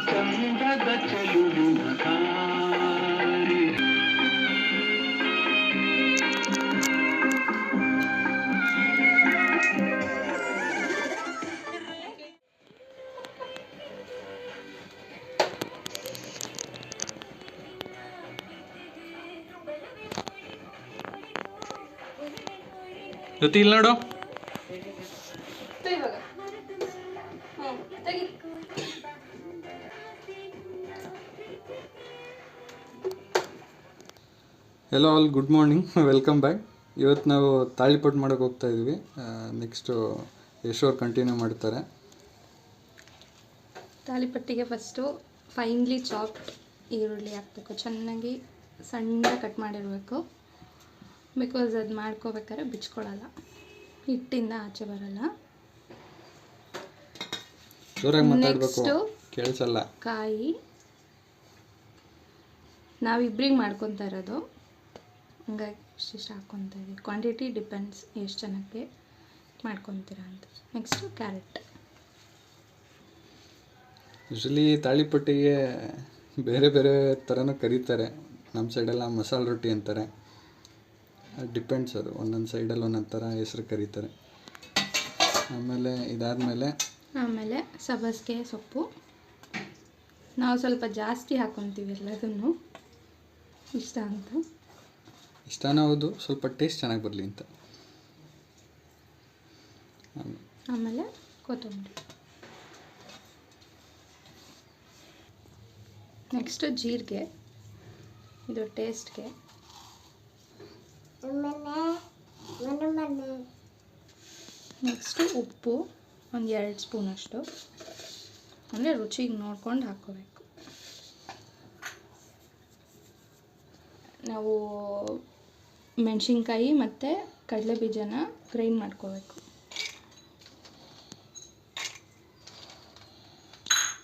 ಚಂದದ ಚೆಲುವಿನ ತಾರೆ. ಜೊತೆ ಇಲ್ಲಿ ನೋಡು. Hello all, good morning, welcome back. ಇವತ್ತು ನಾವು ತಾಳಿಪಟ್ಟು ಮಾಡೋಕೆ ಹೋಗ್ತಾ ಇದ್ವಿ. ನೆಕ್ಸ್ಟು ಯಶೋರ್ ಕಂಟಿನ್ಯೂ ಮಾಡ್ತಾರೆ. ತಾಳಿಪಟ್ಟಿಗೆ ಫಸ್ಟು ಫೈನ್ಲಿ ಚಾಪ್ಡ್ ಈರುಳ್ಳಿ ಹಾಕಬೇಕು. ಚೆನ್ನಾಗಿ ಸಣ್ಣ ಕಟ್ ಮಾಡಿರಬೇಕು. ಬಿಕಾಸ್ ಅದು ಮಾಡ್ಕೋಬೇಕಾದ್ರೆ ಬಿಚ್ಕೊಳ್ಳಲ್ಲ, ಹಿಟ್ಟಿಂದ ಆಚೆ ಬರಲ್ಲ. ಜೋರಾಗಿ ಮಾತಾಡಬೇಕು, ನೆಕ್ಸ್ಟು ಕೇಳಿಸಲ್ಲ. ಕಾಯಿ ನಾವಿಬ್ರಿಗೆ ಮಾಡ್ಕೊತಾ ಇರೋದು, ಹಂಗಾಗಿ ಇಷ್ಟಿಷ್ಟು ಹಾಕ್ಕೊತಾ ಇದ್ದೀವಿ. ಕ್ವಾಂಟಿಟಿ ಡಿಪೆಂಡ್ಸ್ ಎಷ್ಟು ಜನಕ್ಕೆ ಮಾಡ್ಕೊತೀರಾ ಅಂತ. Next carrot. ಯೂಶ್ವಲಿ ತಾಳಿಪಟ್ಟಿಗೆ ಬೇರೆ ಬೇರೆ ಥರನೂ ಕರೀತಾರೆ. ನಮ್ಮ ಸೈಡೆಲ್ಲ ಮಸಾಲೆ ರೊಟ್ಟಿ ಅಂತಾರೆ. ಡಿಪೆಂಡ್ಸ್, ಅದು ಒಂದೊಂದು ಸೈಡಲ್ಲಿ ಒಂದೊಂದು ಥರ ಹೆಸ್ರು ಕರೀತಾರೆ. ಆಮೇಲೆ ಸಬ್ಬಸಿಗೆ ಸೊಪ್ಪು ನಾವು ಸ್ವಲ್ಪ ಜಾಸ್ತಿ ಹಾಕ್ಕೊತೀವಿ ಎಲ್ಲದನ್ನು, ಇಷ್ಟನೂ ಹೌದು, ಸ್ವಲ್ಪ ಟೇಸ್ಟ್ ಚೆನ್ನಾಗಿ ಬರಲಿ ಅಂತ. ಆಮೇಲೆ ಕೊತ್ತಂಬರಿ. ನೆಕ್ಸ್ಟು ಜೀರಿಗೆ, ಇದು ಟೇಸ್ಟ್ಗೆ. ನೆಕ್ಸ್ಟು ಉಪ್ಪು ಒಂದು 2 ಸ್ಪೂನಷ್ಟು, ಅಂದರೆ ರುಚಿಗೆ ನೋಡ್ಕೊಂಡು ಹಾಕ್ಕೋಬೇಕು. ನಾವು ಮೆಣಸಿನ್ಕಾಯಿ ಮತ್ತು ಕಡಲೆ ಬೀಜನ ಗ್ರೈಂಡ್ ಮಾಡ್ಕೋಬೇಕು.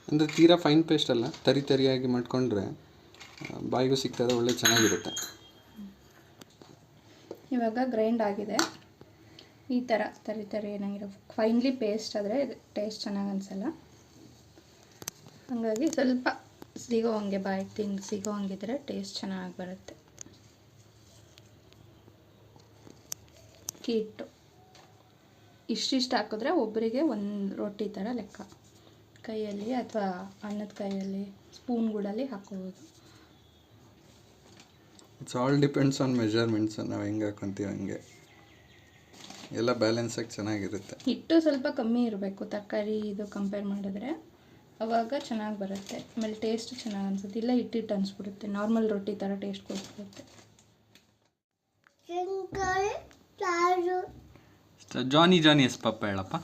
ಅಂದರೆ ತೀರಾ ಫೈನ್ ಪೇಸ್ಟ್ ಅಲ್ಲ, ತರಿಯಾಗಿ ಮಾಡ್ಕೊಂಡ್ರೆ ಬಾಯಿಗೂ ಸಿಗ್ತದೆ, ಒಳ್ಳೆ ಚೆನ್ನಾಗಿರುತ್ತೆ. ಇವಾಗ ಗ್ರೈಂಡ್ ಆಗಿದೆ. ಈ ಥರ ತರಿ ಏನಾಗಿರೋ ಫೈನ್ಲಿ ಪೇಸ್ಟ್ ಆದರೆ ಟೇಸ್ಟ್ ಚೆನ್ನಾಗಿ ಅನಿಸಲ್ಲ. ಹಾಗಾಗಿ ಸ್ವಲ್ಪ ಸಿಗೋ ಹಂಗೆ, ಬಾಯಿಗೆ ಸಿಗೋ ಹಂಗಿದ್ರೆ ಟೇಸ್ಟ್ ಚೆನ್ನಾಗಿ ಬರುತ್ತೆ. ಹಿಟ್ಟು ಇಷ್ಟಿಷ್ಟು ಹಾಕಿದ್ರೆ ಒಬ್ಬರಿಗೆ ಒಂದು ರೊಟ್ಟಿ ಥರ ಲೆಕ್ಕ. ಕೈಯಲ್ಲಿ ಅಥವಾ ಅನ್ನದ ಕೈಯಲ್ಲಿ ಸ್ಪೂನ್ಗಳಲ್ಲಿ ಹಾಕೋಬೋದು. It's all depends on measurements. ನಾವು ಹೆಂಗೆ ಹಾಕೊತೀವಿ ಹಂಗೆ ಎಲ್ಲ ಬ್ಯಾಲೆನ್ಸಾಗಿ ಚೆನ್ನಾಗಿರುತ್ತೆ. ಹಿಟ್ಟು ಸ್ವಲ್ಪ ಕಮ್ಮಿ ಇರಬೇಕು ತರಕಾರಿ ಇದು ಕಂಪೇರ್ ಮಾಡಿದ್ರೆ, ಆವಾಗ ಚೆನ್ನಾಗಿ ಬರುತ್ತೆ. ಆಮೇಲೆ ಟೇಸ್ಟ್ ಚೆನ್ನಾಗಿ ಅನಿಸುತ್ತೆ. ಇಲ್ಲ ಹಿಟ್ಟಿಟ್ಟು ಅನಿಸ್ಬಿಡುತ್ತೆ, ನಾರ್ಮಲ್ ರೊಟ್ಟಿ ಥರ ಟೇಸ್ಟ್ ಕೊಡ್ಬಿಡುತ್ತೆ. ಜಾನಿ ಎಸ್ ಪಪ್ಪ ಹೇಳಪ್ಪ.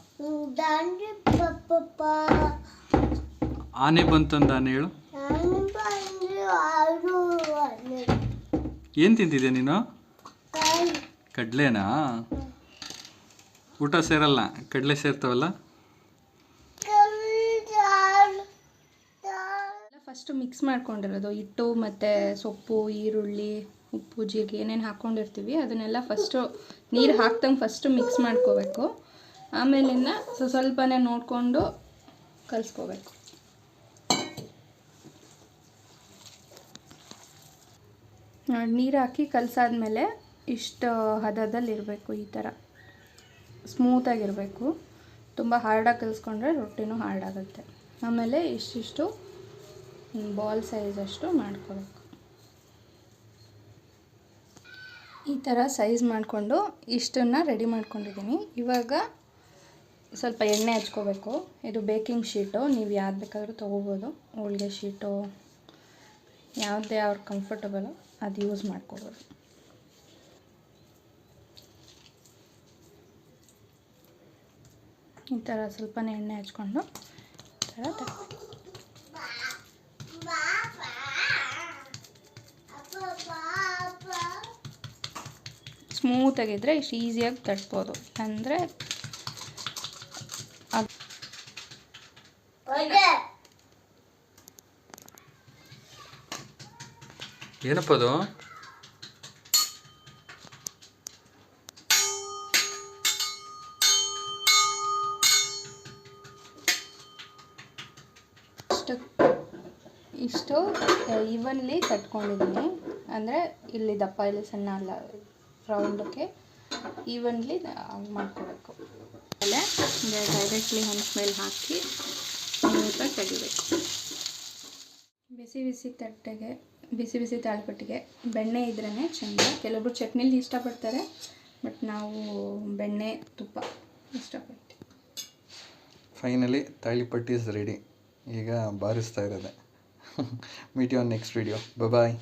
ಆನೆ ಬಂತಂದ ಆನೆ ಹೇಳು. ಏನು ತಿಂತಿದ್ಯಾ ನೀನು? ಕಡಲೆನಾ? ಊಟ ಸೇರಲ್ಲ, ಕಡಲೆ ಸೇರ್ತಾವಲ್ಲ. ಫಸ್ಟು ಮಿಕ್ಸ್ ಮಾಡ್ಕೊಂಡಿರೋದು ಹಿಟ್ಟು ಮತ್ತು ಸೊಪ್ಪು, ಈರುಳ್ಳಿ, ಉಪ್ಪು, ಜೀರಿಗೆ ಏನೇನು ಹಾಕ್ಕೊಂಡಿರ್ತೀವಿ ಅದನ್ನೆಲ್ಲ ಫಸ್ಟು ನೀರು ಹಾಕ್ದಂಗೆ ಫಸ್ಟು ಮಿಕ್ಸ್ ಮಾಡ್ಕೋಬೇಕು. ಆಮೇಲಿಂದ ಸ್ವಲ್ಪನೇ ನೋಡಿಕೊಂಡು ಕಲಿಸ್ಕೋಬೇಕು. ನೀರು ಹಾಕಿ ಕಲಸಾದ್ಮೇಲೆ ಇಷ್ಟು ಹದದಲ್ಲಿರಬೇಕು, ಈ ಥರ ಸ್ಮೂತಾಗಿರಬೇಕು. ತುಂಬ ಹಾರ್ಡಾಗಿ ಕಲಿಸ್ಕೊಂಡ್ರೆ ರೊಟ್ಟಿನೂ ಹಾರ್ಡಾಗುತ್ತೆ. ಆಮೇಲೆ ಇಷ್ಟಿಷ್ಟು ಬಾಲ್ ಸೈಜಷ್ಟು ಮಾಡ್ಕೋಬೇಕು. ಈ ಥರ ಸೈಜ್ ಮಾಡಿಕೊಂಡು ಇಷ್ಟನ್ನು ರೆಡಿ ಮಾಡ್ಕೊಂಡಿದ್ದೀನಿ. ಇವಾಗ ಸ್ವಲ್ಪ ಎಣ್ಣೆ ಹಚ್ಕೋಬೇಕು. ಇದು ಬೇಕಿಂಗ್ ಶೀಟು, ನೀವು ಯಾವ್ದು ಬೇಕಾದರೂ ತೊಗೋಬೋದು. ಹೋಳಿಗೆ ಶೀಟು, ಯಾವುದೇ ಅವ್ರ ಕಂಫರ್ಟಬಲು ಅದು ಯೂಸ್ ಮಾಡ್ಕೋಬೋದು. ಈ ಥರ ಸ್ವಲ್ಪನೇ ಎಣ್ಣೆ ಹಚ್ಕೊಂಡು ಈ ಥರ ತರಬೇಕು. ಸ್ಮೂತಾಗಿದ್ದರೆ ಇಷ್ಟು ಈಸಿಯಾಗಿ ತಟ್ಬೋದು. ಅಂದರೆ ಏನಪ್ಪ ಅದು? ಇಷ್ಟು ಈವನ್ಲಿ ತಟ್ಕೊಂಡಿದ್ದೀನಿ, ಅಂದರೆ ಇಲ್ಲಿ ದಪ್ಪ ಇಲ್ಲಿ ಸಣ್ಣ ಅಲ್ಲ, ರೌಂಡಕ್ಕೆ ಈವನ್ಲಿ ಮಾಡ್ಕೋಬೇಕು. ಆಮೇಲೆ ಡೈರೆಕ್ಟ್ಲಿ ಹಂಚ್ ಮೇಲೆ ಹಾಕಿ ನೀಟಾಗಿ ತೆಗಿಬೇಕು. ಬಿಸಿ ಬಿಸಿ ತಟ್ಟೆಗೆ, ಬಿಸಿ ಬಿಸಿ ತಾಳಿಪಟ್ಟಿಗೆ ಬೆಣ್ಣೆ ಇದ್ರೇ ಚೆಂದ. ಕೆಲವೊಬ್ರು ಚಟ್ನಿಲಿ ಇಷ್ಟಪಡ್ತಾರೆ, ಬಟ್ ನಾವು ಬೆಣ್ಣೆ ತುಪ್ಪ ಇಷ್ಟಪಡ್ತೀವಿ. Finally talipatti is ready. ಈಗ ಬಾರಿಸ್ತಾ ಇರೋದೆ. Meet you on next video. Bye.